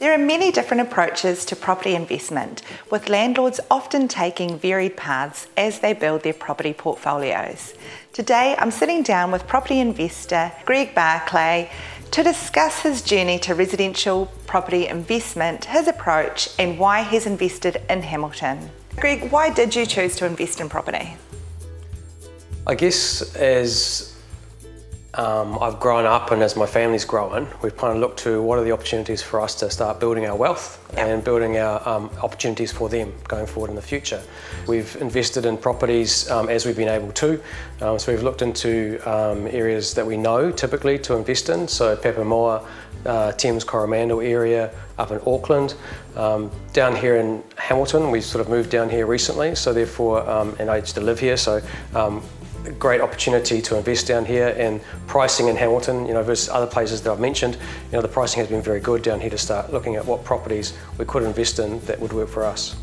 There are many different approaches to property investment, with landlords often taking varied paths as they build their property portfolios. Today, I'm sitting down with property investor Greg Barclay to discuss his journey to residential property investment, his approach, and why he's invested in Hamilton. Greg, why did you choose to invest in property? I guess as I've grown up and as my family's grown, we've kind of looked to what are the opportunities for us to start building our wealth and building our opportunities for them going forward in the future. We've invested in properties as we've been able to. So we've looked into areas that we know typically to invest in. So Papamoa, Thames Coromandel area, up in Auckland. Down here in Hamilton, we sort of moved down here recently. So therefore, and I used to live here. So a great opportunity to invest down here, and pricing in Hamilton, versus other places that I've mentioned, the pricing has been very good down here to start looking at what properties we could invest in that would work for us.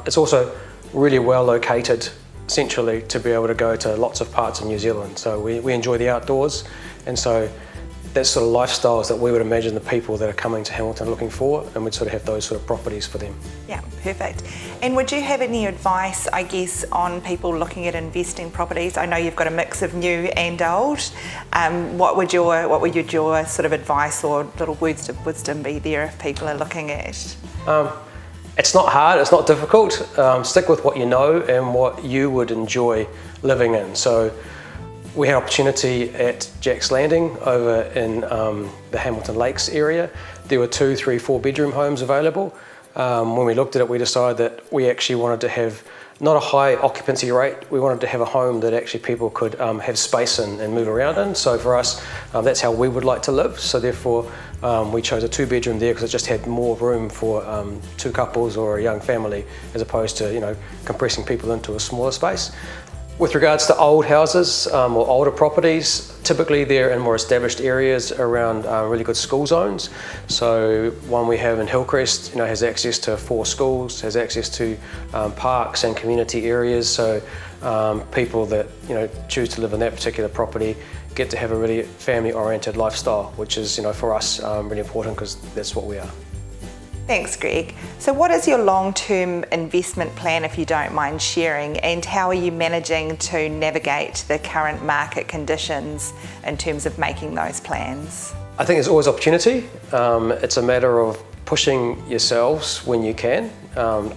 It's also really well located centrally to be able to go to lots of parts of New Zealand. So we enjoy the outdoors, and so that's sort of lifestyles that we would imagine the people that are coming to Hamilton looking for, and we'd sort of have those sort of properties for them. Yeah, perfect. And would you have any advice, I guess, on people looking at investing properties? I know you've got a mix of new and old. What would your sort of advice or little words of wisdom be there if people are looking at? It's not hard, it's not difficult. Stick with what you know and what you would enjoy living in. So we had opportunity at Jack's Landing over in the Hamilton Lakes area. There were 2, 3, 4 bedroom homes available. When we looked at it, we decided that we actually wanted to have not a high occupancy rate. We wanted to have a home that actually people could have space in and move around in. So for us, that's how we would like to live. So therefore, we chose a 2 bedroom there because it just had more room for 2 couples or a young family, as opposed to compressing people into a smaller space. With regards to old houses or older properties, typically they're in more established areas around really good school zones. So one we have in Hillcrest, has access to 4 schools, has access to parks and community areas. So people that choose to live in that particular property get to have a really family-oriented lifestyle, which is for us really important because that's what we are. Thanks, Greg. So what is your long-term investment plan, if you don't mind sharing, and how are you managing to navigate the current market conditions in terms of making those plans? I think there's always opportunity. It's a matter of pushing yourselves when you can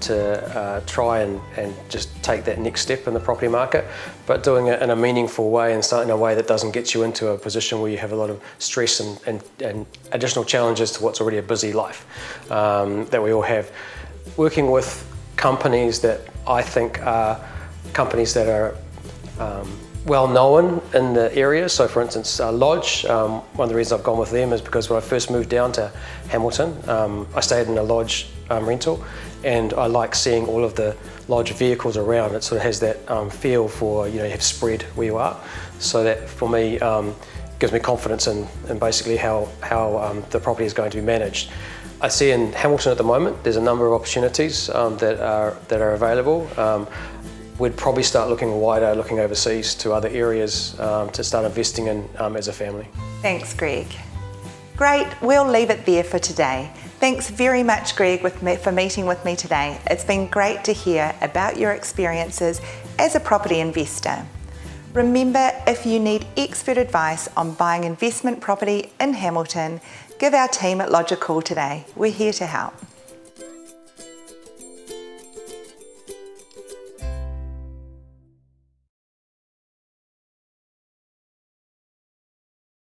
to try and just take that next step in the property market, but doing it in a meaningful way and starting in a way that doesn't get you into a position where you have a lot of stress and additional challenges to what's already a busy life that we all have. Working with companies that I think are companies that are well known in the area. So for instance, Lodge, one of the reasons I've gone with them is because when I first moved down to Hamilton, I stayed in a Lodge rental, and I like seeing all of the Lodge vehicles around. It sort of has that feel for, you have spread where you are. So that for me gives me confidence in basically how the property is going to be managed. I see in Hamilton at the moment, there's a number of opportunities that are available. We'd probably start looking wider, looking overseas to other areas to start investing in as a family. Thanks, Greg. Great, we'll leave it there for today. Thanks very much, Greg, for meeting with me today. It's been great to hear about your experiences as a property investor. Remember, if you need expert advice on buying investment property in Hamilton, give our team at Lodge a call today. We're here to help.